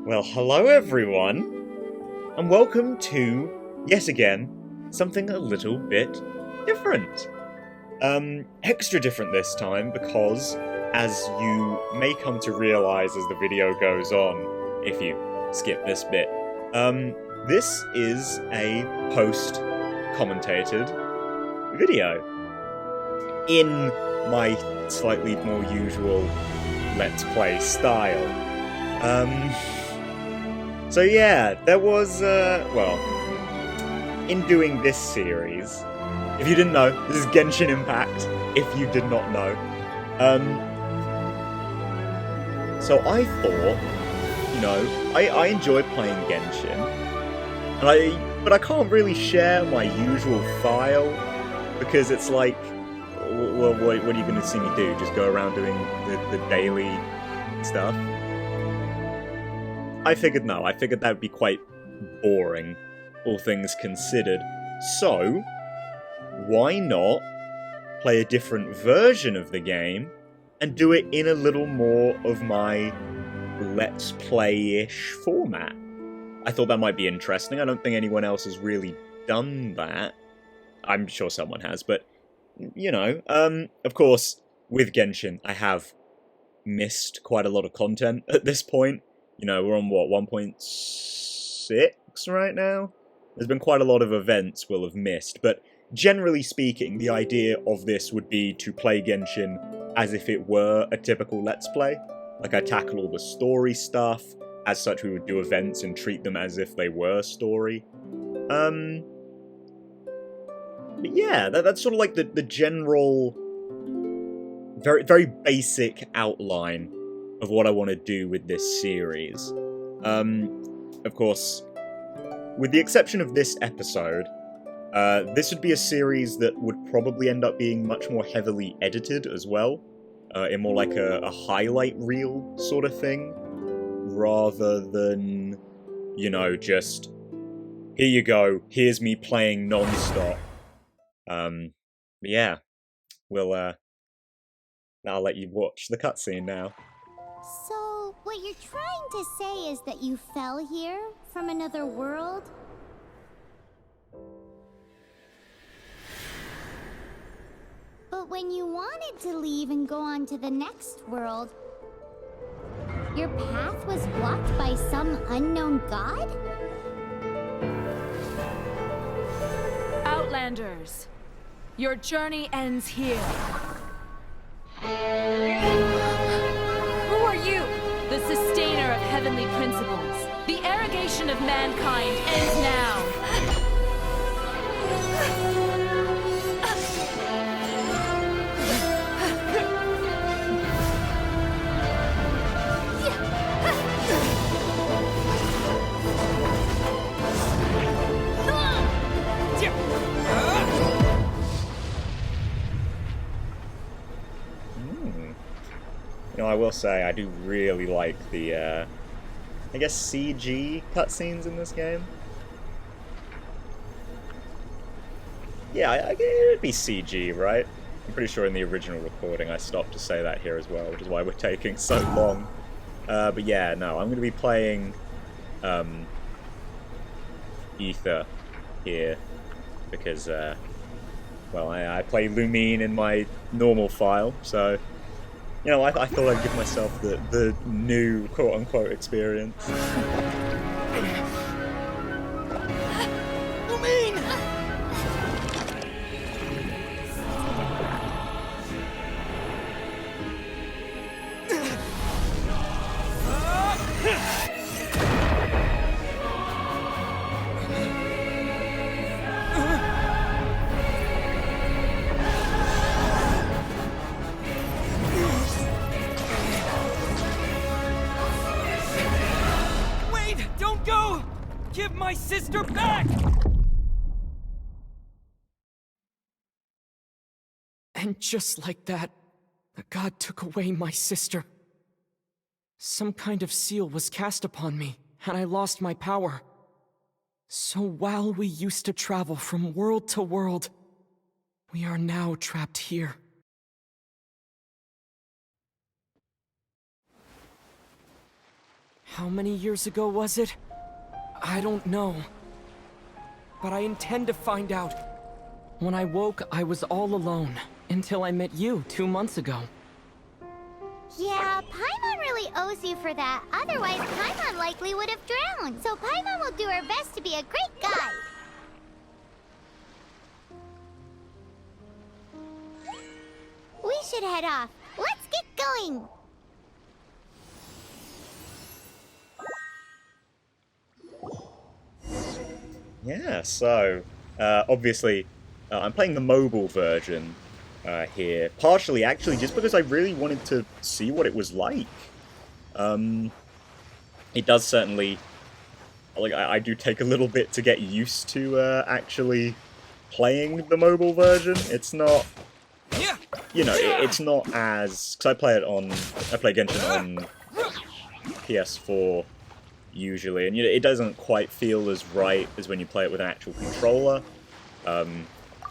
Well, hello everyone, and welcome to, yet again, something a little bit different. Extra different this time because, as you may come to realise as the video goes on, if you skip this bit, this is a post-commentated video. In my slightly more usual Let's Play style. So yeah, there was, in doing this series, if you didn't know, this is Genshin Impact, if you did not know. So I thought, I enjoy playing Genshin, but I can't really share my usual file, because it's like, well, what are you going to see me do? Just go around doing the daily stuff? I figured that would be quite boring, all things considered. So, why not play a different version of the game and do it in a little more of my Let's Play-ish format? I thought that might be interesting. I don't think anyone else has really done that. I'm sure someone has, but, of course, with Genshin, I have missed quite a lot of content at this point. We're on, 1.6 right now? There's been quite a lot of events we'll have missed, but generally speaking, the idea of this would be to play Genshin as if it were a typical Let's Play. Like, I tackle all the story stuff, as such we would do events and treat them as if they were story. But yeah, that's sort of like the general, very, very basic outline of what I want to do with this series. Of course, with the exception of this episode, this would be a series that would probably end up being much more heavily edited as well, in more like a highlight reel sort of thing, rather than, just, here you go, here's me playing non-stop. Yeah, I'll let you watch the cutscene now. So, what you're trying to say is that you fell here from another world? But when you wanted to leave and go on to the next world, your path was blocked by some unknown god? Outlanders, your journey ends here. Who are you? The sustainer of heavenly principles. The arrogation of mankind ends now. I will say, I do really like the, I guess CG cutscenes in this game. Yeah, it'd be CG, right? I'm pretty sure in the original recording I stopped to say that here as well, which is why we're taking so long. But yeah, no, I'm going to be playing, Ether here, because, well, I play Lumine in my normal file, so I thought I'd give myself the new quote-unquote experience. Lumine! Give my sister back! And just like that, the god took away my sister. Some kind of seal was cast upon me, and I lost my power. So while we used to travel from world to world, we are now trapped here. How many years ago was it? I don't know. But I intend to find out. When I woke, I was all alone, until I met you 2 months ago. Yeah, Paimon really owes you for that. Otherwise, Paimon likely would have drowned. So Paimon will do her best to be a great guide. We should head off. Let's get going. Yeah, so, obviously, I'm playing the mobile version here, partially actually just because I really wanted to see what it was like. It does certainly, like, I do take a little bit to get used to actually playing the mobile version. It's not, you know, it's not as, because I play Genshin on PS4 usually, and you know, it doesn't quite feel as right as when you play it with an actual controller. But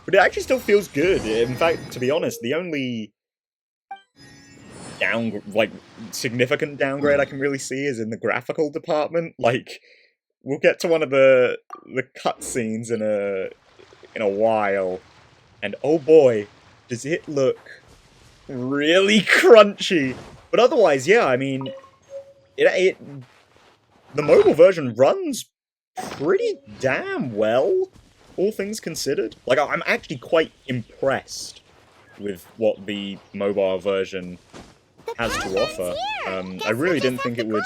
it actually still feels good. In fact, to be honest, the only significant downgrade I can really see is in the graphical department. Like, we'll get to one of the cutscenes in a while, and oh boy, does it look really crunchy. But otherwise, yeah, I mean, the mobile version runs pretty damn well, all things considered. Like, I'm actually quite impressed with what the mobile version has to offer. I really didn't think it would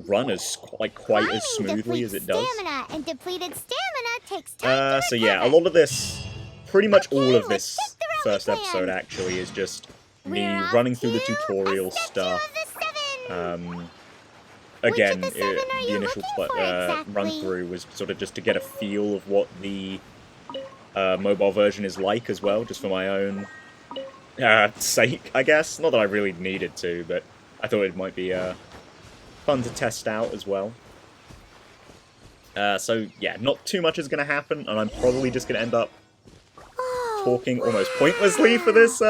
run as quite as smoothly as it does. Stamina, and depleted stamina takes time to So yeah, a recover. lot of this, pretty much all of let's this check the first rally episode plan. actually is just me We're off running through the to tutorial a step stuff. to the 7. Again, Which of the 7 are the you initial looking for exactly? run-through was sort of just to get a feel of what the mobile version is like as well, just for my own sake, I guess. Not that I really needed to, but I thought it might be fun to test out as well. So, yeah, not too much is going to happen, and I'm probably just going to end up talking almost pointlessly for this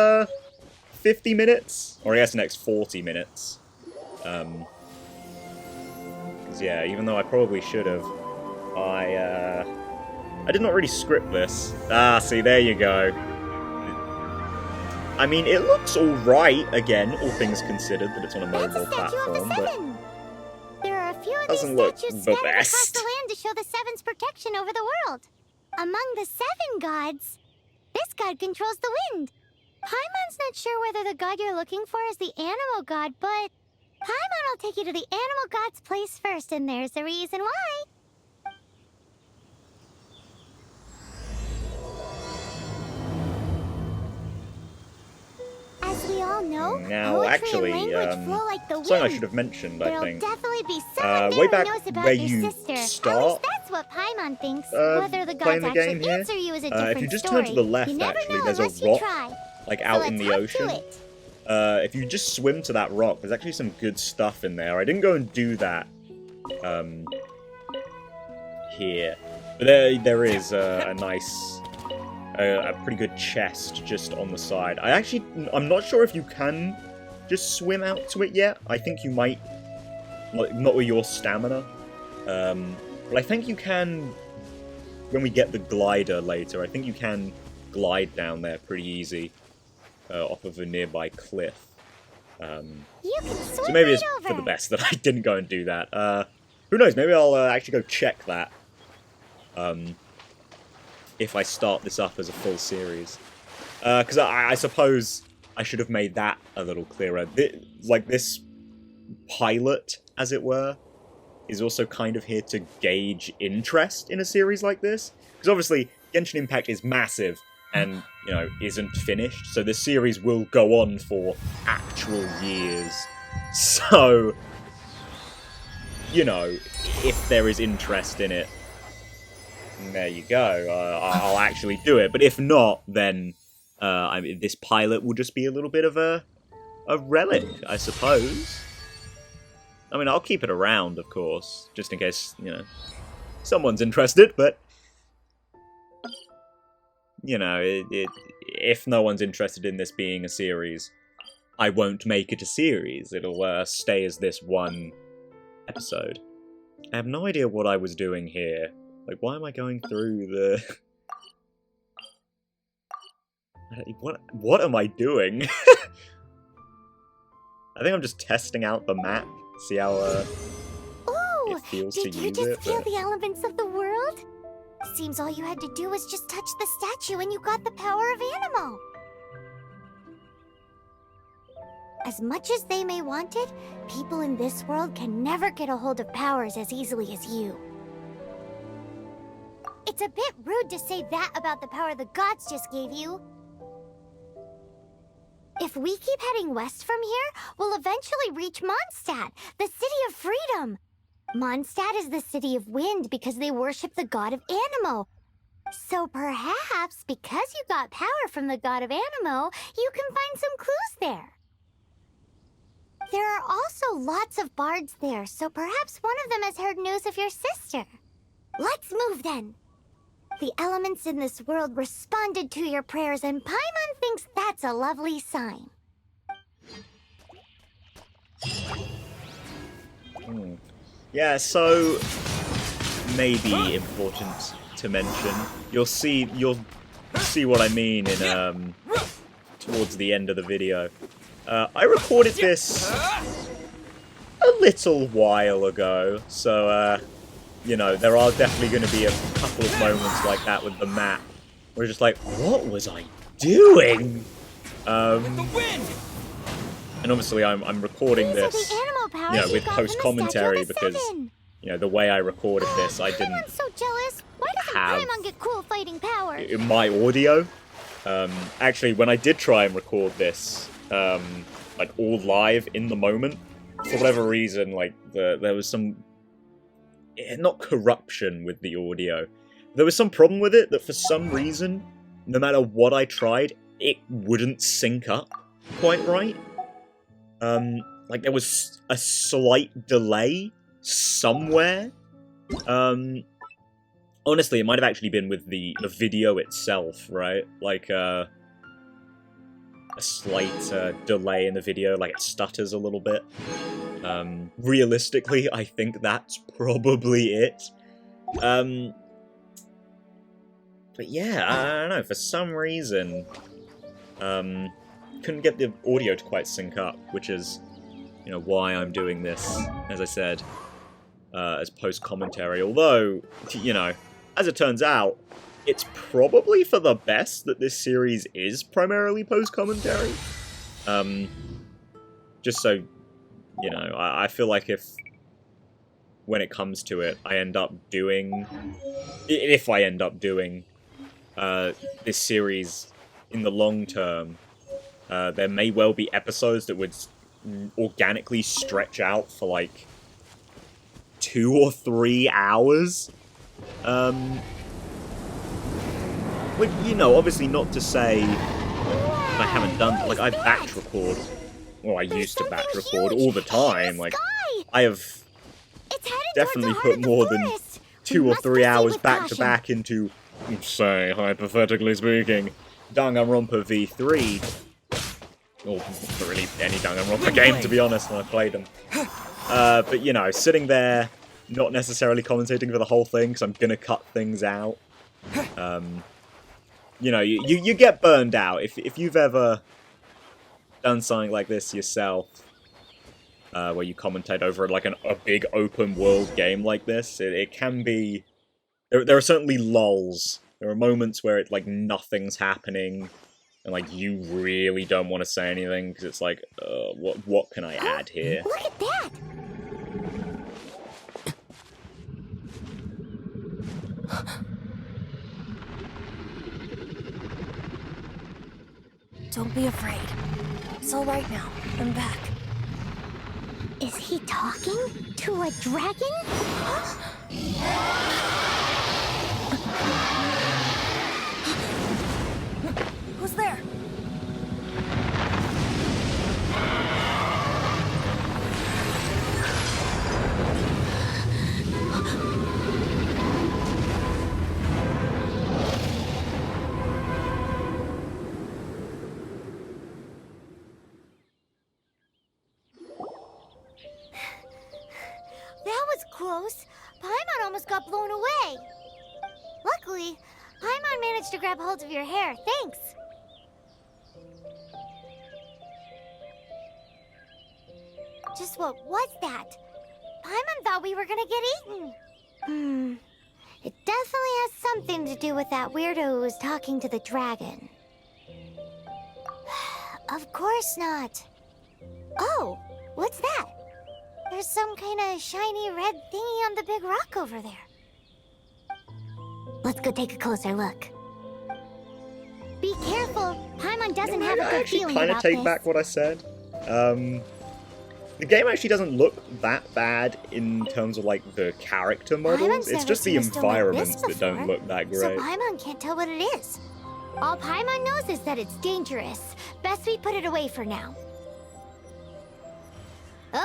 50 minutes, or I guess the next 40 minutes. Yeah, even though I probably should have, I did not really script this. Ah, see, there you go. I mean, it looks alright, again, all things considered, that it's on a That's mobile a statue of platform, the but 7. There are a few of doesn't these look statues the scattered across best. the land to show the 7's protection over the world. Among the 7 gods, this god controls the wind. Paimon's not sure whether the god you're looking for is the animal god, but Paimon will take you to the animal god's place first, and there's the reason why. As we all know, Now, poetry actually, and language flow like the wind. something I should have mentioned, I There'll think. definitely be someone there Way who back knows about where your you sister. At start, least that's what Paimon thinks. Whether the playing gods the actually game here, answer you is a different if you just story. turn to the left, you never actually, know there's a unless you rock, try. like, So out let's in the hop to ocean. it. If you just swim to that rock, there's actually some good stuff in there. I didn't go and do that, here. But there is a nice, a pretty good chest just on the side. I'm not sure if you can just swim out to it yet. I think you might, like, not with your stamina. But I think you can, when we get the glider later, I think you can glide down there pretty easy, off of a nearby cliff. You can swim So maybe right it's over. for the best that I didn't go and do that. Who knows, maybe I'll actually go check that. If I start this up as a full series. Because I suppose I should have made that a little clearer. This pilot, as it were, is also kind of here to gauge interest in a series like this. Because obviously, Genshin Impact is massive and, you know, isn't finished. So this series will go on for actual years. So, you know, if there is interest in it, there you go. I'll actually do it. But if not, then I mean, this pilot will just be a little bit of a relic, I suppose. I mean, I'll keep it around, of course, just in case, you know, someone's interested. But you know, if no one's interested in this being a series, I won't make it a series. It'll stay as this one episode. I have no idea what I was doing here. Like, why am I going through the... What am I doing? I think I'm just testing out the map, see how it feels to use it. Did you just feel the elements of the world? Seems all you had to do was just touch the statue and you got the power of Animo. As much as they may want it, people in this world can never get a hold of powers as easily as you. It's a bit rude to say that about the power the gods just gave you. If we keep heading west from here, we'll eventually reach Mondstadt, the city of freedom. Mondstadt is the city of wind because they worship the god of Animo. So perhaps, because you got power from the god of Animo, you can find some clues there. There are also lots of bards there, so perhaps one of them has heard news of your sister. Let's move then. The elements in this world responded to your prayers, and Paimon thinks that's a lovely sign. Yeah, so maybe important to mention. You'll see what I mean in towards the end of the video. I recorded this a little while ago, so you know, there are definitely going to be a couple of moments like that with the map where you're just like, what was I doing? And obviously I'm recording this, you know, with post-commentary because, you know, the way I recorded this, I didn't I'm so jealous. Why doesn't Paimon get cool fighting powers? In my audio. Actually, when I did try and record this, like all live in the moment, for whatever reason, like there was some, not corruption with the audio. There was some problem with it that for some reason, no matter what I tried, it wouldn't sync up quite right. Like there was a slight delay somewhere. Honestly, it might have actually been with the video itself, right? Like a slight delay in the video, like it stutters a little bit. Realistically, I think that's probably it. But yeah, I don't know, for some reason, couldn't get the audio to quite sync up, which is, you know, why I'm doing this, as I said, as post-commentary. Although, you know, as it turns out, it's probably for the best that this series is primarily post-commentary. Just so, you know, I feel like if, when it comes to it, I end up doing... If I end up doing this series in the long term, there may well be episodes that would organically stretch out for, like, 2 or 3 hours. Like, you know, obviously not to say I haven't done... Like, I batch record. Well, I used to batch record all the time. Like, I have definitely put more than 2 or 3 hours back to back into, say, hypothetically speaking, Danganronpa V3. Or really any Danganronpa game, to be honest, when I played them. But, you know, sitting there, not necessarily commentating for the whole thing, because I'm gonna cut things out. You know, you get burned out. If you've ever done something like this yourself, where you commentate over like a big open world game like this, it can be... There are certainly lulls. There are moments where it like nothing's happening, and like you really don't want to say anything because it's like, what can I add here? Look at that! Don't be afraid. It's all right now. I'm back. Is he talking to a dragon? Who's there? close. Paimon almost got blown away. Luckily, Paimon managed to grab hold of your hair. Thanks. Just what was that? Paimon thought we were gonna get eaten. It definitely has something to do with that weirdo who was talking to the dragon. Of course not. Oh, what's that? There's some kind of shiny red thingy on the big rock over there. Let's go take a closer look. Be careful. Paimon doesn't have a good feeling about this. I actually kind of take back what I said. The game actually doesn't look that bad in terms of, like, the character models. It's just the environments that don't look that great. So Paimon can't tell what it is. All Paimon knows is that it's dangerous. Best we put it away for now.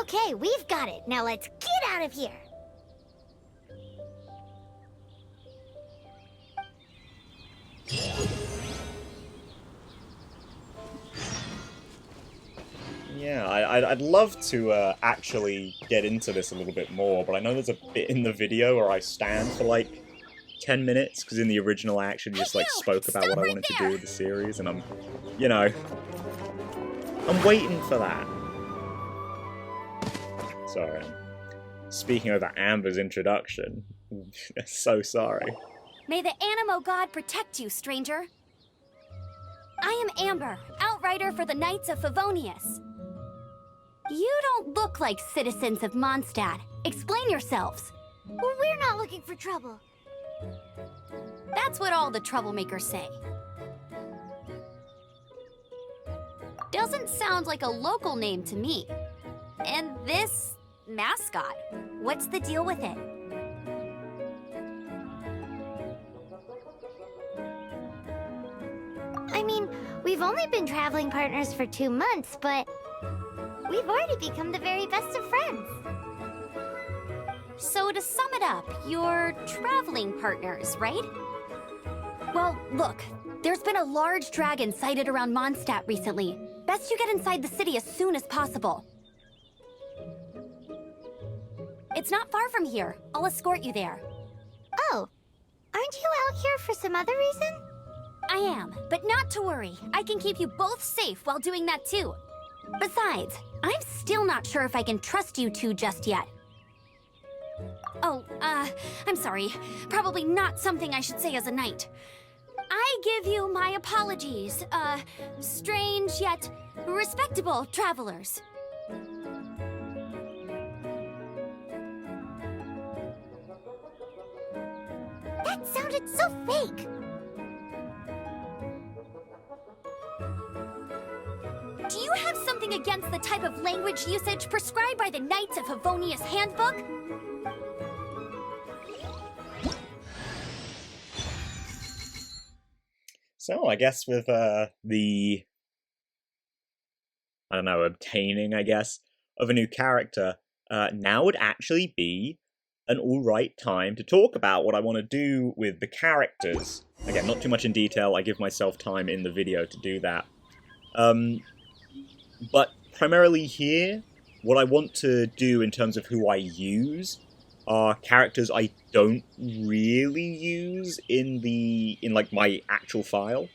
Okay, we've got it. Now let's get out of here. Yeah, I'd love to actually get into this a little bit more, but I know there's a bit in the video where I stand for like 10 minutes, because in the original I actually just like spoke about what I wanted to do with the series, and I'm, you know, I'm waiting for that. Sorry. Speaking over Amber's introduction, so sorry. May the Animo God protect you, stranger. I am Amber, outrider for the Knights of Favonius. You don't look like citizens of Mondstadt. Explain yourselves. Well, we're not looking for trouble. That's what all the troublemakers say. Doesn't sound like a local name to me. And this mascot, what's the deal with it? I mean, we've only been traveling partners for 2 months, but we've already become the very best of friends. So to sum it up, you're traveling partners, right? Well, look, there's been a large dragon sighted around Mondstadt recently. Best you get inside the city as soon as possible. It's not far from here. I'll escort you there. Oh, aren't you out here for some other reason? I am, but not to worry. I can keep you both safe while doing that too. Besides, I'm still not sure if I can trust you two just yet. Oh, I'm sorry. Probably not something I should say as a knight. I give you my apologies, strange yet respectable travelers. That sounded so fake. Do you have something against the type of language usage prescribed by the Knights of Favonius Handbook? So, I guess with the, I don't know, obtaining, I guess, of a new character, now would actually be an alright time to talk about what I want to do with the characters. Again, not too much in detail, I give myself time in the video to do that. But primarily here, what I want to do in terms of who I use are characters I don't really use in like my actual file.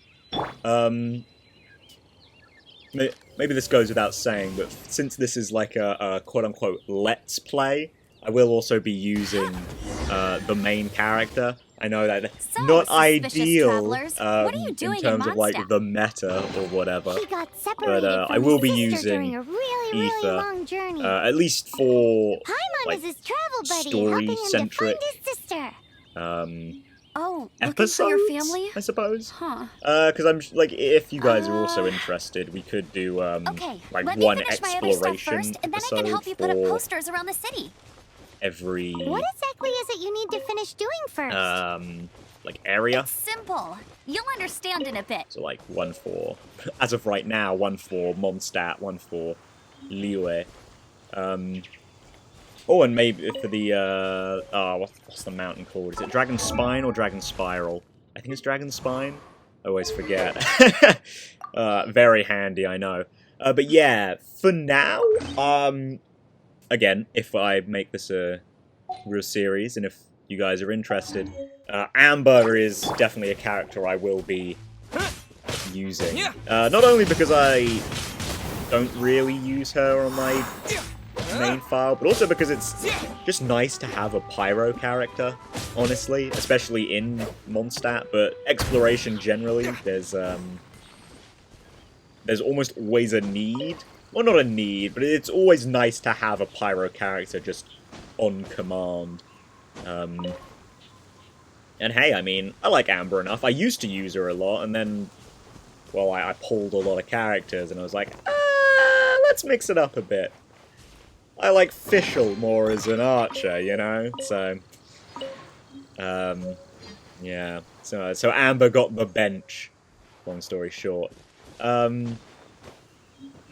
Maybe this goes without saying, but since this is like a quote-unquote let's play, I will also be using the main character. I know that So, not suspicious ideal travelers, what are you doing in terms of like Mondstadt? the meta or whatever. He got separated But from I will his be sister during using a really Ether, long journey. at least for Paimon like is his travel buddy, helping him to story-centric find his sister. Oh, looking episodes, for your family? I suppose. Huh. Because I'm like, if you guys are also interested, we could do Okay, like let me one finish my other stuff exploration first, and then I can episode help you put up for posters around the city. every What exactly is it you need to finish doing first? like area. It's simple. You'll understand in a bit. So like one for, as of right now, one for Mondstadt, one for Liyue. Oh, and maybe for the what's the mountain called? Is it Dragon Spine or Dragon Spiral? I think it's Dragon Spine. I always forget. Very handy, I know. But yeah, for now, again, if I make this a real series, and if you guys are interested, Amber is definitely a character I will be using. Not only because I don't really use her on my main file, but also because it's just nice to have a pyro character, honestly, especially in Mondstadt, but exploration generally, there's almost always a need. Well, not a need, but it's always nice to have a pyro character just on command. And hey, I mean, I like Amber enough. I used to use her a lot, and then, well, I pulled a lot of characters, and I was like, let's mix it up a bit. I like Fischl more as an archer, you know? So, yeah. So Amber got the bench, long story short.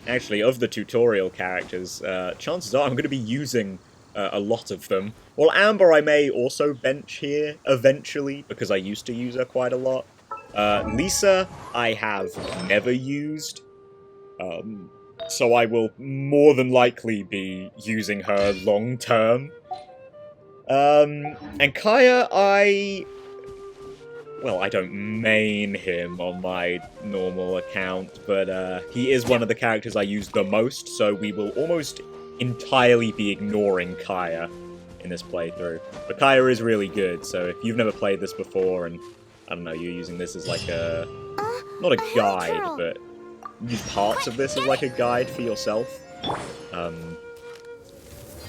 Actually, of the tutorial characters, chances are I'm going to be using a lot of them. Well, Amber I may also bench here, eventually, because I used to use her quite a lot. Lisa, I have never used, so I will more than likely be using her long-term. And Kaya, well, I don't main him on my normal account, but he is one of the characters I use the most, so we will almost entirely be ignoring Kaya in this playthrough. But Kaya is really good, so if you've never played this before, and, I don't know, you're using this as like a... not a guide, but use parts of this as like a guide for yourself.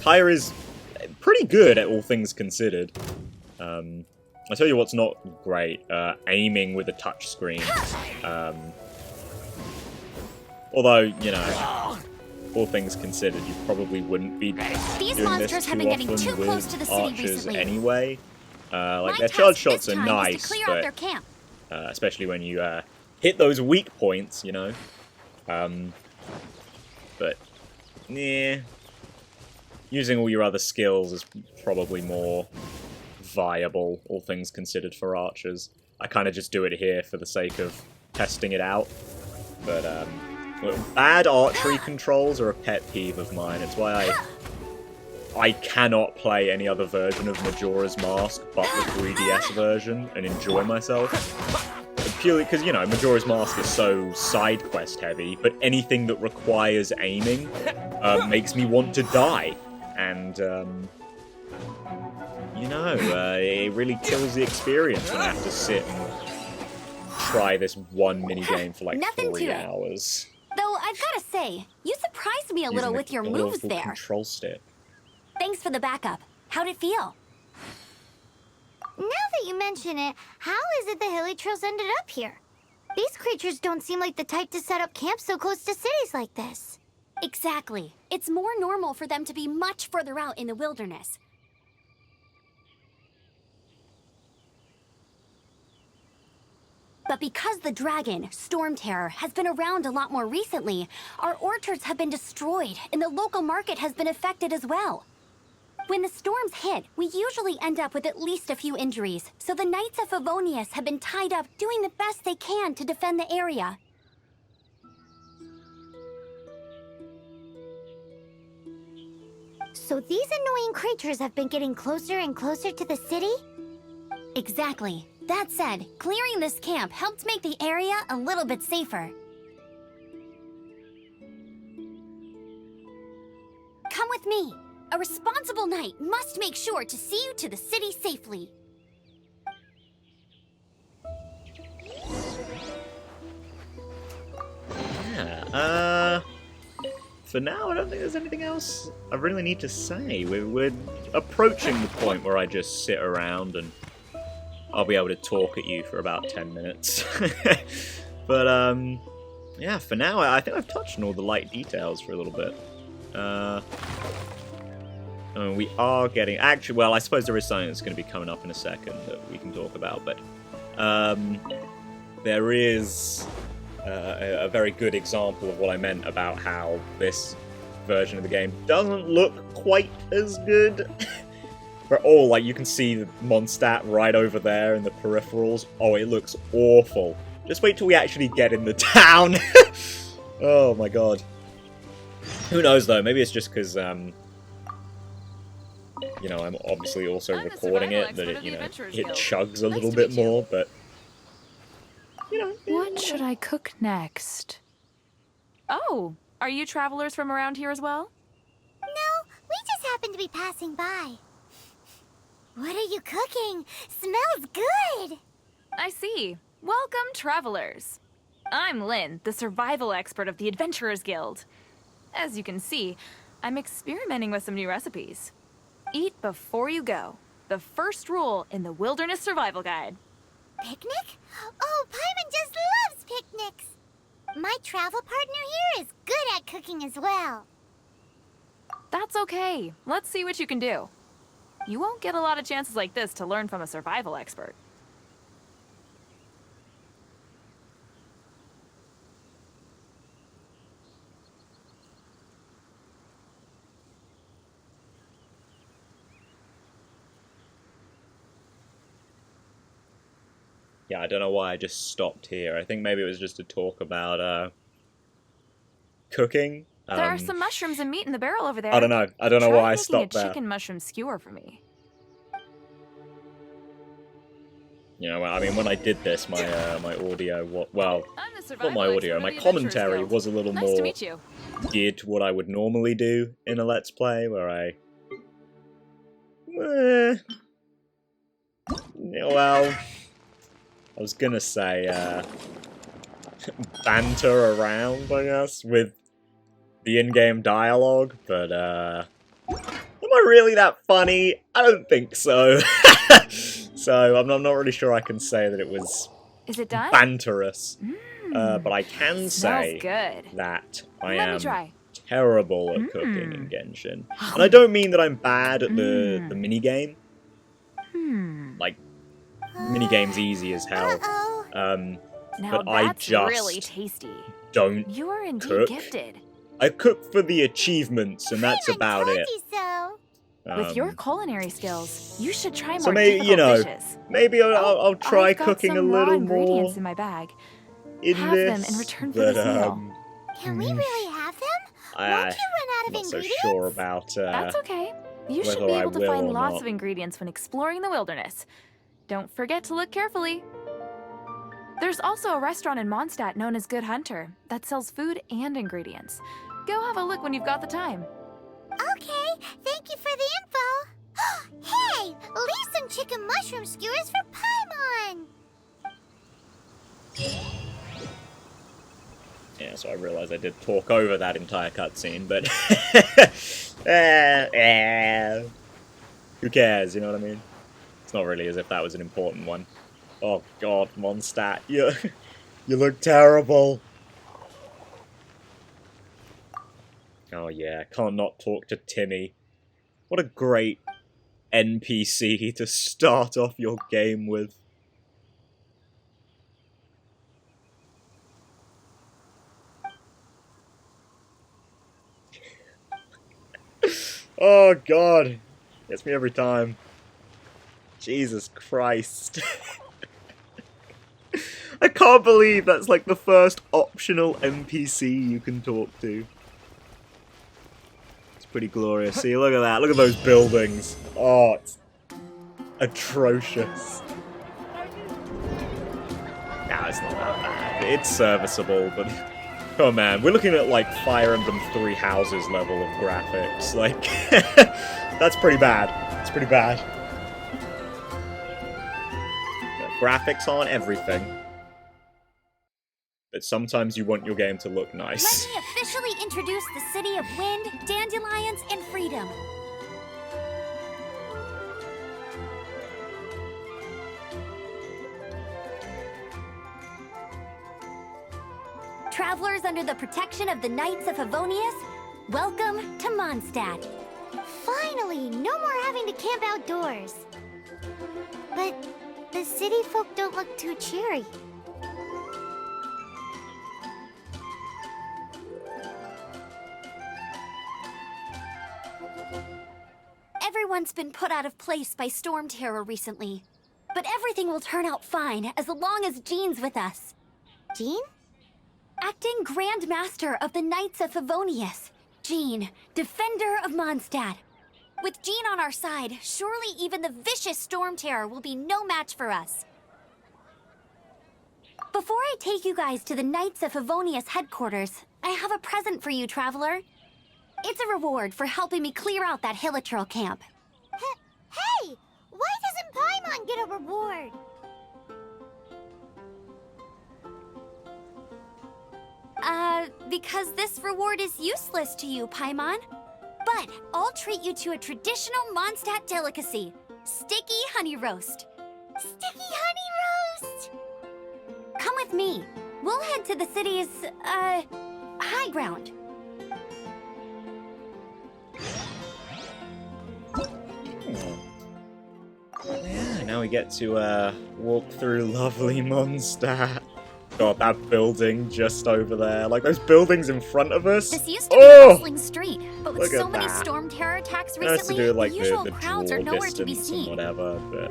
Kaya is pretty good at all things considered. I'll tell you what's not great, aiming with a touchscreen. Although, you know, all things considered, you probably wouldn't be These doing monsters this have too been getting often too with close to the city archers recently. anyway. Like, My their charge task shots this are time is nice, to clear out their but camp. especially when you hit those weak points, you know. But, yeah, using all your other skills is probably more viable, all things considered, for archers. I kind of just do it here for the sake of testing it out. But, bad archery controls are a pet peeve of mine. It's why I cannot play any other version of Majora's Mask but the 3DS version and enjoy myself. Purely because, you know, Majora's Mask is so side quest heavy, but anything that requires aiming makes me want to die. And, you know, it really kills the experience when I have to sit and try this one minigame for like Nothing 3 to it. hours. Though I've gotta say, you surprised me a little Using with your a moves awful there. control stick. Thanks for the backup. How'd it feel? Now that you mention it, how is it the Hilly Trails ended up here? These creatures don't seem like the type to set up camp so close to cities like this. Exactly. It's more normal for them to be much further out in the wilderness. But because the dragon, Storm Terror, has been around a lot more recently, our orchards have been destroyed and the local market has been affected as well. When the storms hit, we usually end up with at least a few injuries, so the Knights of Favonius have been tied up doing the best they can to defend the area. So these annoying creatures have been getting closer and closer to the city? Exactly. That said, clearing this camp helped make the area a little bit safer. Come with me. A responsible knight must make sure to see you to the city safely. Yeah, for now, I don't think there's anything else I really need to say. We're approaching the point where I just sit around and I'll be able to talk at you for about 10 minutes. But, yeah, for now, I think I've touched on all the light details for a little bit. I mean, we are getting... Actually, well, I suppose there is something that's going to be coming up in a second that we can talk about, but there is a very good example of what I meant about how this version of the game doesn't look quite as good. But, oh, like, you can see the Mondstadt right over there in the peripherals. Oh, it looks awful. Just wait till we actually get in the town. Oh, my God. Who knows, though? Maybe it's just because, you you know, I'm obviously also I'm the recording survival it, that expert it, of the you know, Adventurers it Guild. chugs a Nice little to bit meet you. more, but, you know. What should I cook next? Oh, are you travelers from around here as well? No, we just happened to be passing by. What are you cooking? Smells good! I see. Welcome, travelers. I'm Lynn, the survival expert of the Adventurers Guild. As you can see, I'm experimenting with some new recipes. Eat before you go. The first rule in the Wilderness Survival Guide. Picnic? Oh, Paimon just loves picnics! My travel partner here is good at cooking as well. That's okay. Let's see what you can do. You won't get a lot of chances like this to learn from a survival expert. Yeah, I don't know why I just stopped here. I think maybe it was just to talk about, cooking. There are some mushrooms and meat in the barrel over there. I don't know. I don't know Try why I making stopped a there. chicken mushroom skewer for me. You know, I mean, when I did this, my my audio, well, I'm the not survival my audio, expert of my the Adventurers commentary Guild. was a little Nice to more meet you. geared to what I would normally do in a Let's Play, where I... well, I was gonna say, banter around, I guess, with the in-game dialogue, but, am I really that funny? I don't think so. So, I'm not really sure I can say that it was Is it done? banterous. But I can Smells say good. that I Let me am try. terrible at cooking in Genshin. And I don't mean that I'm bad at the minigame. Like, minigame's easy as hell. Uh-oh. Now But I that's just really tasty. don't You are indeed cook. gifted. I cook for the achievements, and that's Paimon about told it. you so. With your culinary skills, you should try so more maybe, difficult you know, dishes. maybe I'll try I've got cooking some a raw little ingredients more in my bag. in Have this. them in return for but, this meal. Can we really have them? Won't you run out I'm of not so ingredients? sure about That's okay. You should whether be I able to will find or lots not. of ingredients when exploring the wilderness. Don't forget to look carefully. There's also a restaurant in Mondstadt known as Good Hunter that sells food and ingredients. Go have a look when you've got the time. Okay, thank you for the info. Hey, leave some chicken mushroom skewers for Paimon. Yeah, so I realised I did talk over that entire cutscene, but... who cares, you know what I mean? It's not really as if that was an important one. Oh god, Mondstadt, you look terrible. Oh yeah, can't not talk to Timmy. What a great NPC to start off your game with. Oh god, gets me every time. Jesus Christ. I can't believe that's like the first optional NPC you can talk to. It's pretty glorious. See, look at that. Look at those buildings. Oh, it's atrocious. Nah, it's not that bad. It's serviceable, but... Oh man, we're looking at like Fire Emblem 3 Houses level of graphics. Like, that's pretty bad. It's pretty bad. Graphics aren't everything. But sometimes you want your game to look nice. Let me officially introduce the city of wind, dandelions, and freedom. Travelers under the protection of the Knights of Favonius, welcome to Mondstadt. Finally, no more having to camp outdoors. But the city folk don't look too cheery. Everyone's been put out of place by storm terror recently. But everything will turn out fine as long as Jean's with us. Jean? Acting Grand Master of the Knights of Favonius, Jean, Defender of Mondstadt. With Jean on our side, surely even the vicious Storm Terror will be no match for us. Before I take you guys to the Knights of Favonius headquarters, I have a present for you, Traveler. It's a reward for helping me clear out that Hilichurl camp. Hey! Why doesn't Paimon get a reward? Because this reward is useless to you, Paimon. But I'll treat you to a traditional Mondstadt delicacy, sticky honey roast. Sticky honey roast! Come with me. We'll head to the city's, high ground. Yeah, now we get to walk through lovely Mondstadt. God, that building just over there. Like, those buildings in front of us. This used to be a bustling street, but with Look so at many that. Storm Terror attacks It has to recently, do with, like, the usual the crowds draw are nowhere to be distance and seen. whatever, but...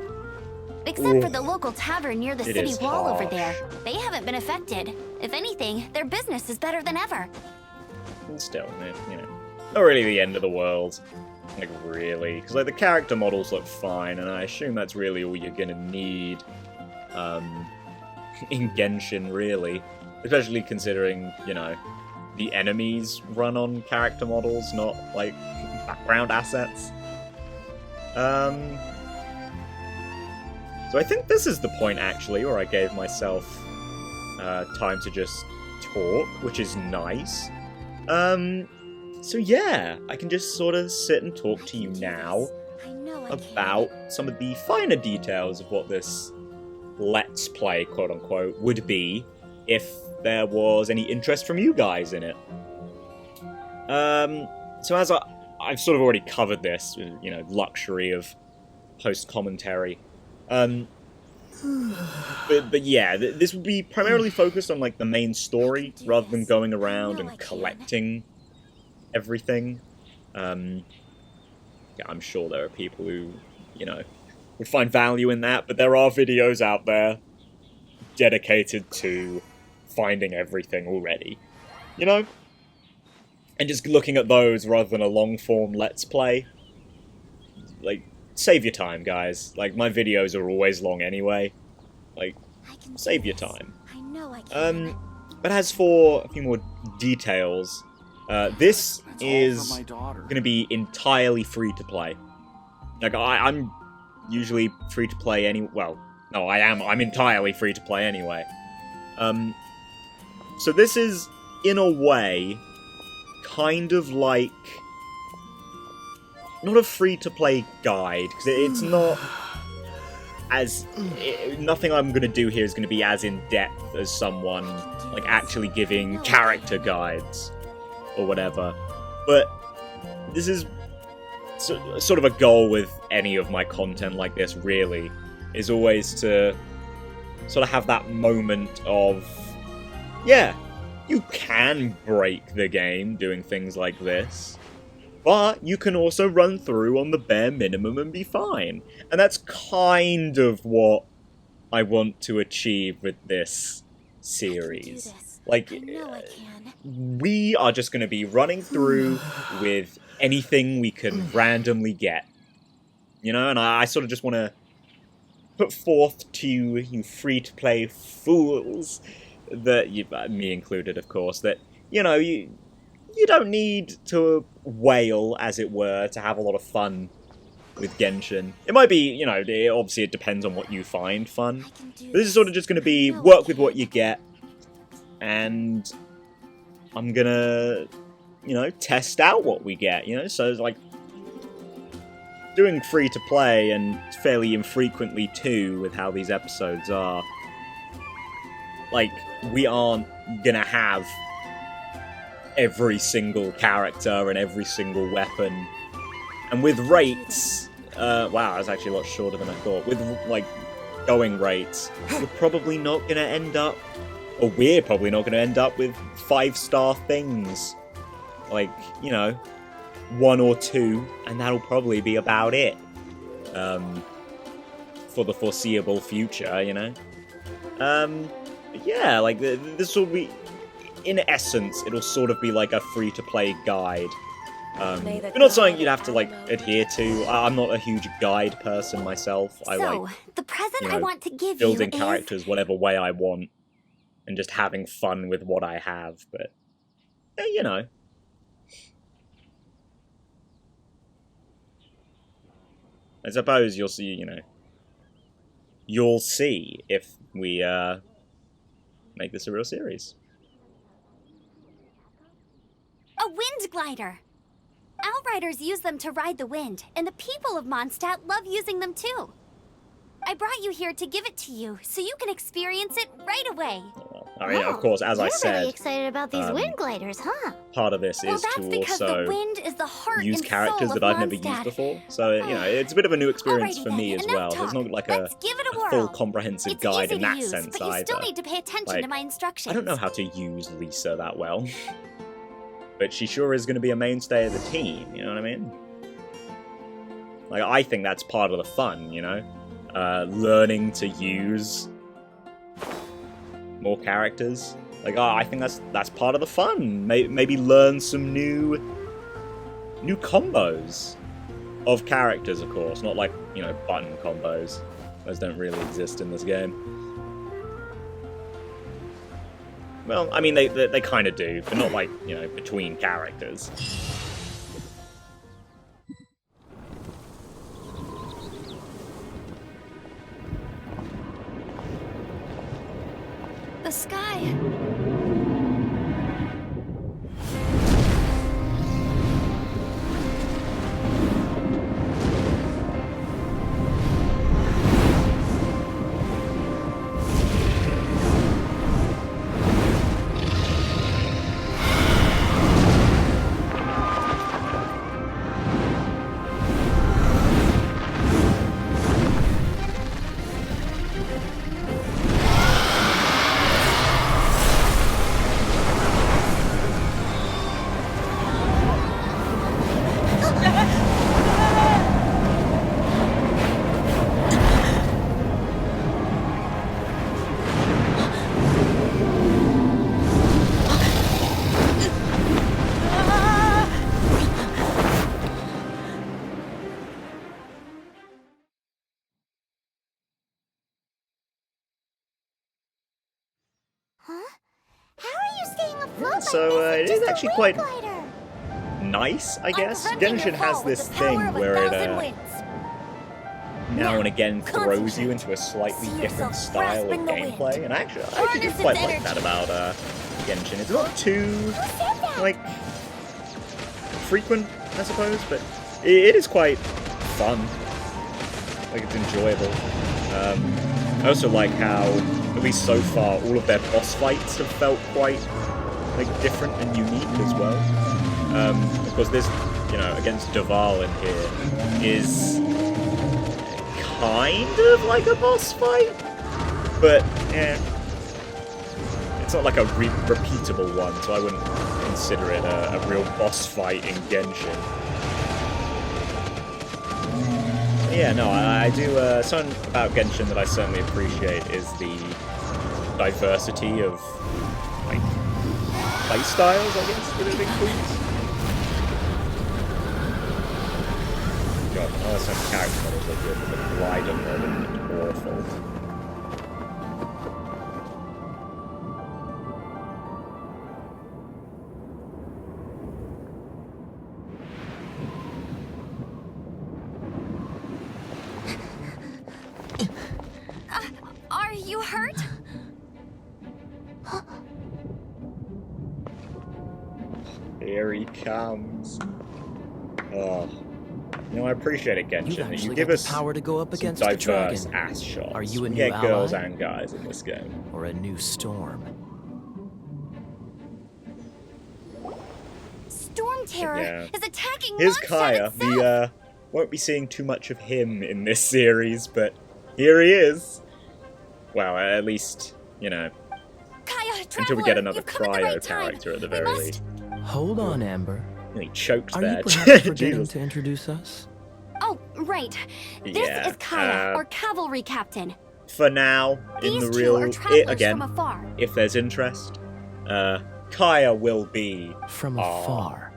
Except for Oof. the local tavern near the It city is wall over harsh. there. They haven't been affected. If anything, their business is better than ever. Still, you know, not really the end of the world. Like, really. Because, like, the character models look fine, and I assume that's really all you're gonna need, in Genshin, really. Especially considering, you know, the enemies run on character models, not, like, background assets. So I think this is the point, actually, where I gave myself time to just talk, which is nice. So yeah, I can just sort of sit and talk to you now about some of the finer details of what this Let's Play, quote-unquote, would be if there was any interest from you guys in it. So as I've sort of already covered this, you know, luxury of post-commentary. But yeah, this would be primarily focused on, like, the main story, rather than going around and collecting everything. Yeah, I'm sure there are people who, you know, would find value in that, but there are videos out there dedicated to finding everything already, you know? And just looking at those rather than a long-form Let's Play, like, save your time, guys. Like, my videos are always long anyway. Like, save your time. But as for a few more details, this is going to be entirely free to play. Like, I'm usually free to play well, no, I'm entirely free to play anyway. So this is, in a way, kind of like, not a free-to-play guide, because it's not as... nothing I'm going to do here is going to be as in-depth as someone, like, actually giving character guides, or whatever. But this is sort of a goal with any of my content like this, really, is always to sort of have that moment of, yeah, you can break the game doing things like this, but you can also run through on the bare minimum and be fine. And that's kind of what I want to achieve with this series. Like, we are just going to be running through with anything we can randomly get. You know, and I sort of just want to put forth to you free-to-play fools, that me included, of course, that, you know, you don't need to wail, as it were, to have a lot of fun with Genshin. It might be, you know, obviously it depends on what you find fun. But this is sort of just going to be work with what you get, and I'm gonna, you know, test out what we get, you know? So it's like, doing free-to-play, and fairly infrequently too, with how these episodes are, like, we aren't gonna have every single character and every single weapon. And with rates, wow, that's actually a lot shorter than I thought. With, like, going rates, we're probably not gonna end up, or we're probably not gonna end up with 5-star things. Like, you know, 1 or 2, and that'll probably be about it. For the foreseeable future, you know? Yeah, like, this will be, in essence, it'll sort of be like a free-to-play guide. But not something you'd have to, like, adhere to. I'm not a huge guide person myself. I So, like, the present you I know, want to give building you characters whatever way I want, and just having fun with what I have, but, you know. I suppose you'll see, you know, you'll see if we, make this a real series. a wind glider. Outriders use them to ride the wind, and the people of Mondstadt love using them too. I brought you here to give it to you, so you can experience it right away. I mean, of course, as I You're said, really excited about these wind gliders, huh? part of this Well, is that's to because also the wind is the heart use and characters soul that of I've never used Mondstadt. before. So, you know, it's a bit of a new experience Alrighty for me then, as enough well. There's talk. not like Let's give it a full whirl. comprehensive It's guide easy in to that use, sense but you either. still need to pay attention Like, to my instructions. I don't know how to use Lisa that well. But she sure is going to be a mainstay of the team, you know what I mean? Like, I think that's part of the fun, you know? Learning to use more characters. Like, I think that's part of the fun. Maybe learn some new combos of characters, of course. Not like, you know, button combos. Those don't really exist in this game. Well, I mean, they kind of do, but not like, you know, between characters. The sky. Huh? How are you staying afloat So, like it this? is actually quite nice, I guess. Genshin has this thing where it now and again throws you into a slightly different style of gameplay, and actually, I do quite like that about Genshin. It's not too, like, frequent, I suppose, but it is quite fun. Like, it's enjoyable. I also like how, at least so far, all of their boss fights have felt quite, like, different and unique as well. Of course, this, you know, against Duval in here is kind of like a boss fight, but, yeah, it's not like a repeatable one, so I wouldn't consider it a real boss fight in Genshin. Yeah, no, I do, something about Genshin that I certainly appreciate is the diversity of, like, playstyles, I guess, that it includes. God, oh, some character models are good, but the glider mod is awful. Are you hurt? Here he comes. Oh. You know, I appreciate it, Genshin, that you give got us the power to go up some against a diverse dragon. ass shots. Are you a We new get girls ally? and guys in this game. Or a new storm? Storm Terror Yeah. is attacking Here's Mondstadt Kaya. itself. We won't be seeing too much of him in this series, but here he is. Well, at least, you know, Kaya, until we get Traveler, another you've come at the cryo right time. character at the We very must- least. Hold on, Amber. He choked Are there. you perhaps forgetting Jesus. to introduce us? Oh, right. This Yeah, is Kaya, or Cavalry Captain. For now, in These the two real, are travelers again, from afar. if there's interest, Kaya will be From our afar.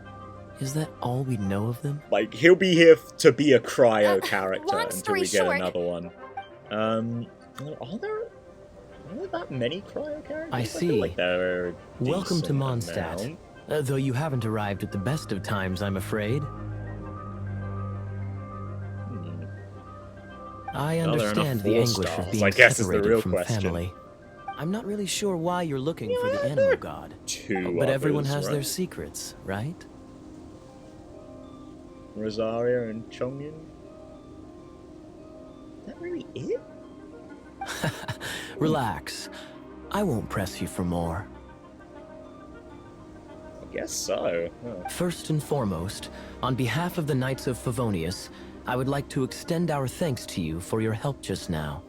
Is that all we know of them? Like, he'll be here to be a cryo character long until story we get short- another one. Are there that many cryo characters? I feel see. like there are a Welcome to decent Mondstadt. amount. Though you haven't arrived at the best of times, I'm afraid. I Are there understand enough the 4 anguish stars? of being I guess is the separated real from question. family. I'm not really sure why you're looking for the Yeah, animal god. 2 But everyone others, has right? their secrets, right? Rosaria and Chongyun? Is that really it? Relax. I won't press you for more. I guess so. Huh. First and foremost, on behalf of the Knights of Favonius, I would like to extend our thanks to you for your help just now.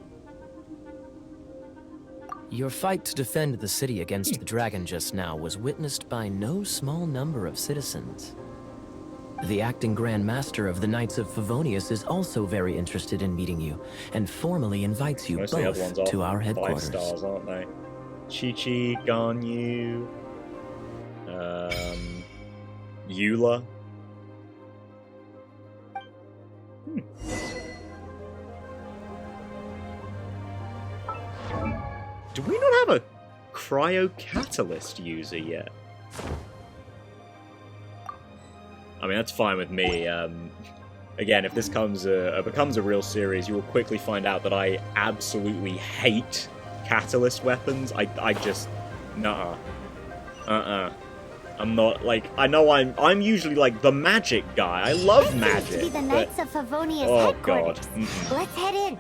Your fight to defend the city against the dragon just now was witnessed by no small number of citizens. The acting Grand Master of the Knights of Favonius is also very interested in meeting you, and formally invites you Most of the other both ones are to our 5 headquarters. stars, aren't they? Chi-Chi, Ganyu, Eula. Do we not have a cryo catalyst user yet? I mean, that's fine with me. Again, if this becomes a real series, you will quickly find out that I absolutely hate catalyst weapons. I just, nuh-uh. I'm not, like, I know I'm usually, like, the magic guy. I love This magic. seems to be the but- Knights of Favonius Oh, headquarters. God. Mm-mm. Let's head in.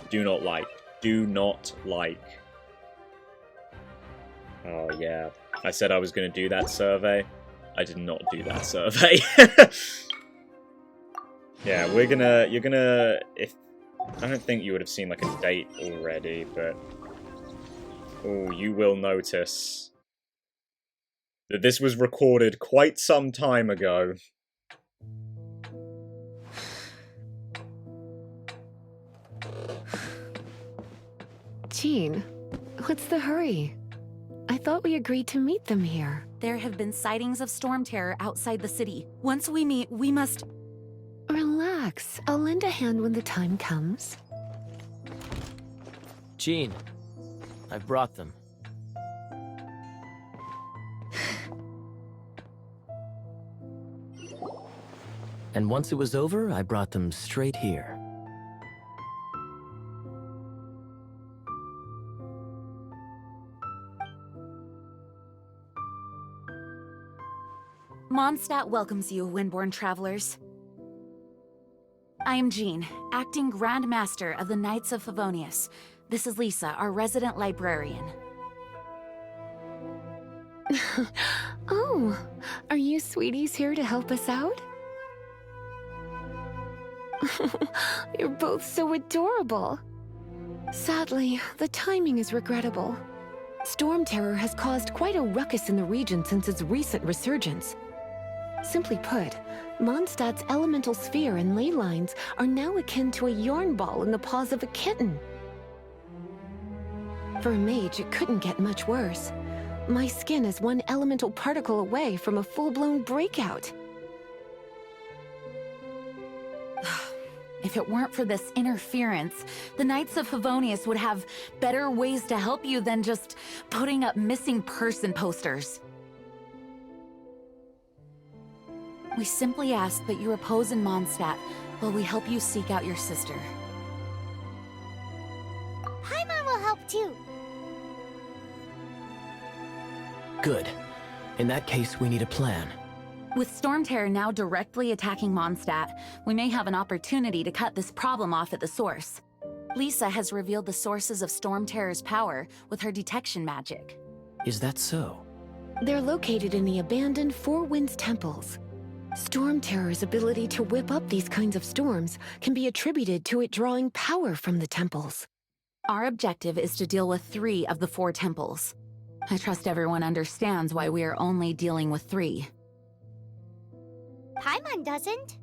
Do not like. Do not like. Oh, yeah. I said I was going to do that survey. I did not do that survey. Yeah, you're gonna, I don't think you would have seen, like, a date already, but... Oh, you will notice that this was recorded quite some time ago. Jean, what's the hurry? I thought we agreed to meet them here. There have been sightings of storm terror outside the city. Once we meet, we must... Relax. I'll lend a hand when the time comes. Jean, I've brought them. And once it was over, I brought them straight here. Mondstadt welcomes you, Windborn travelers. I am Jean, acting Grand Master of the Knights of Favonius. This is Lisa, our resident librarian. Oh, are you sweeties here to help us out? You're both so adorable. Sadly, the timing is regrettable. Storm terror has caused quite a ruckus in the region since its recent resurgence. Simply put, Mondstadt's elemental sphere and ley lines are now akin to a yarn ball in the paws of a kitten. For a mage, it couldn't get much worse. My skin is one elemental particle away from a full-blown breakout. If it weren't for this interference, the Knights of Favonius would have better ways to help you than just putting up missing person posters. We simply ask that you repose in Mondstadt while we help you seek out your sister. Paimon will help too. Good. In that case, we need a plan. With Storm Terror now directly attacking Mondstadt, we may have an opportunity to cut this problem off at the source. Lisa has revealed the sources of Storm Terror's power with her detection magic. Is that so? They're located in the abandoned Four Winds temples. Storm Terror's ability to whip up these kinds of storms can be attributed to it drawing power from the temples. Our objective is to deal with 3 of the 4 temples. I trust everyone understands why we are only dealing with 3. Paimon doesn't.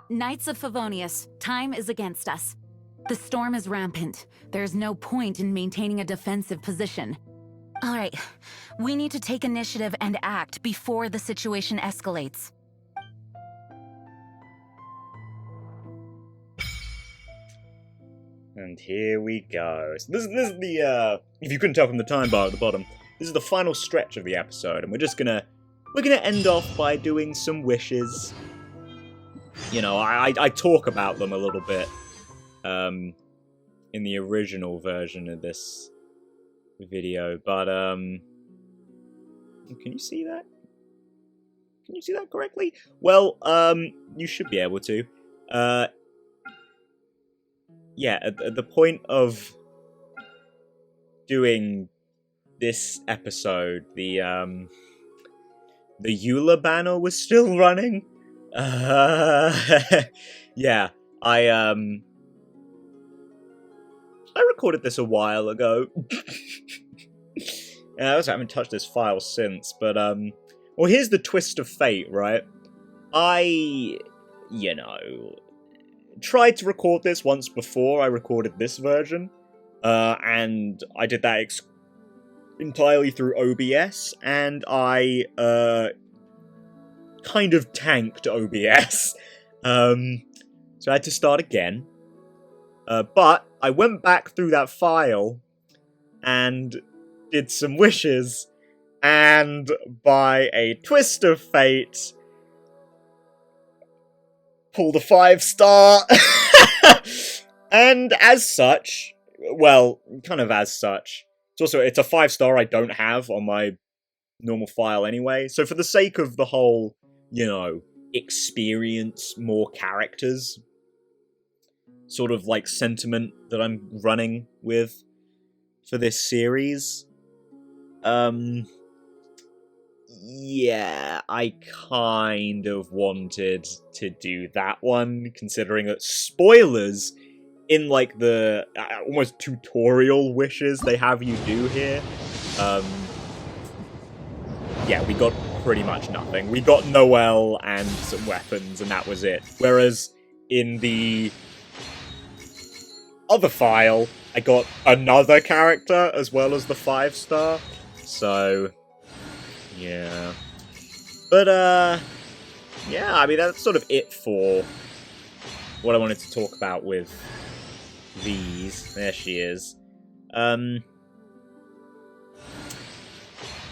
Knights of Favonius, time is against us. The storm is rampant. There's no point in maintaining a defensive position. All right, we need to take initiative and act before the situation escalates. And here we go. So this is the, if you couldn't tell from the time bar at the bottom, this is the final stretch of the episode, and we're gonna end off by doing some wishes. You know, I talk about them a little bit, in the original version of this video, but, can you see that? Can you see that correctly? Well, you should be able to. Yeah, at the point of doing this episode, the Eula banner was still running. Yeah, I recorded this a while ago. And I also haven't touched this file since, but, well, here's the twist of fate, right? I, you know, tried to record this once before I recorded this version, and I did that entirely through OBS, and I, kind of tanked OBS. So I had to start again. But I went back through that file and did some wishes, and by a twist of fate, pulled a 5-star. And as such, well, kind of as such, it's a 5-star I don't have on my normal file anyway. So for the sake of the whole, you know, experience more characters sort of like sentiment that I'm running with for this series, yeah, I kind of wanted to do that one, considering that spoilers in like the almost tutorial wishes they have you do here, yeah, we got pretty much nothing. We got Noelle and some weapons, and that was it. Whereas in the other file, I got another character as well as the 5-star. So, yeah. But, yeah, I mean, that's sort of it for what I wanted to talk about with these. There she is.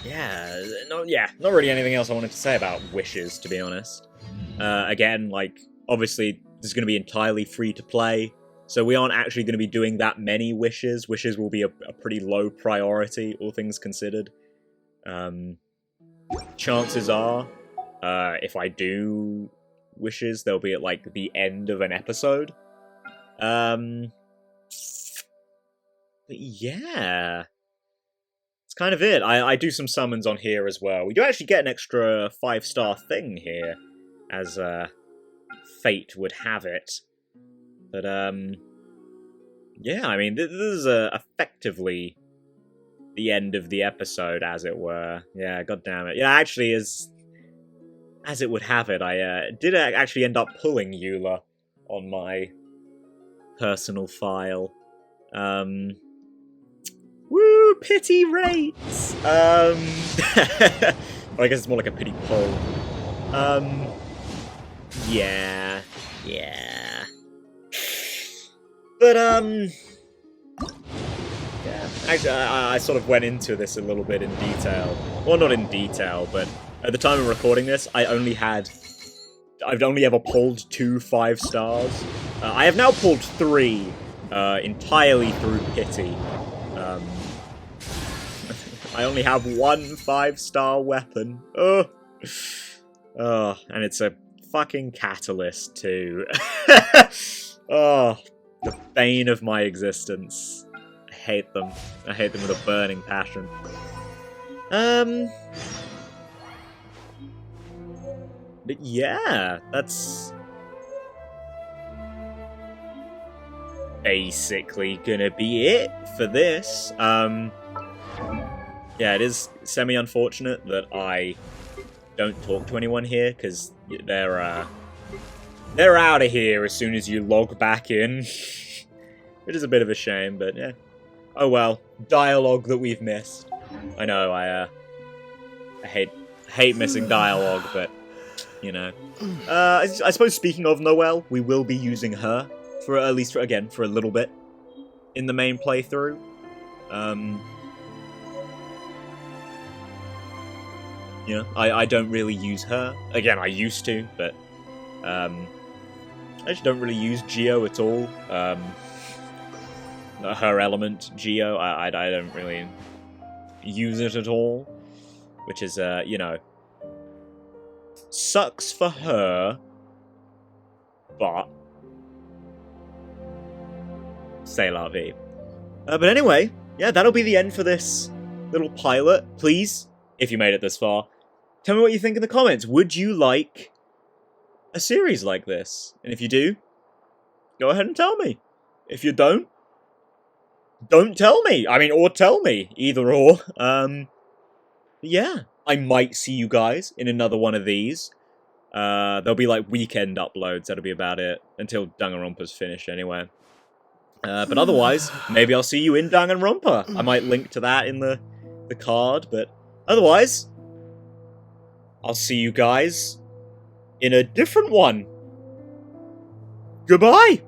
Yeah, not really anything else I wanted to say about wishes, to be honest. Again, like, obviously, this is going to be entirely free to play, so we aren't actually going to be doing that many wishes. Wishes will be a pretty low priority, all things considered. Chances are, if I do wishes, they'll be at, like, the end of an episode. But yeah, it's kind of it. I do some summons on here as well. We do actually get an extra 5-star thing here, as fate would have it. But yeah, I mean, this is effectively the end of the episode, as it were. Yeah, god damn it. Yeah, actually, as it would have it, I did actually end up pulling Eula on my personal file. Woo, pity rates! Well, I guess it's more like a pity poll. Yeah. But, yeah. Actually, I sort of went into this a little bit in detail. Well, not in detail, but at the time of recording this, I've only ever pulled 2 5-stars. I have now pulled 3, entirely through pity. I only have 1 5-star weapon. Oh, and it's a fucking catalyst too. Oh, the bane of my existence. I hate them. I hate them with a burning passion. But yeah, that's basically gonna be it for this. Yeah, it is semi-unfortunate that I don't talk to anyone here, because they're out of here as soon as you log back in. It is a bit of a shame, but yeah. Oh well, dialogue that we've missed. I know, I hate missing dialogue, but, you know. I suppose speaking of Noelle, we will be using her, for at least, again, for a little bit, in the main playthrough. You know, I don't really use her. Again, I used to, but I just don't really use Geo at all. Her element, Geo, I don't really use it at all. Which is, you know, sucks for her, but c'est la vie. But anyway, yeah, that'll be the end for this little pilot. Please, if you made it this far, tell me what you think in the comments. Would you like a series like this? And if you do, go ahead and tell me. If you don't tell me. I mean, or tell me. Either or. Yeah. I might see you guys in another one of these. There'll be, like, weekend uploads. That'll be about it. Until Danganronpa's finished, anyway. But otherwise, maybe I'll see you in Danganronpa. I might link to that in the card, but otherwise, I'll see you guys in a different one. Goodbye!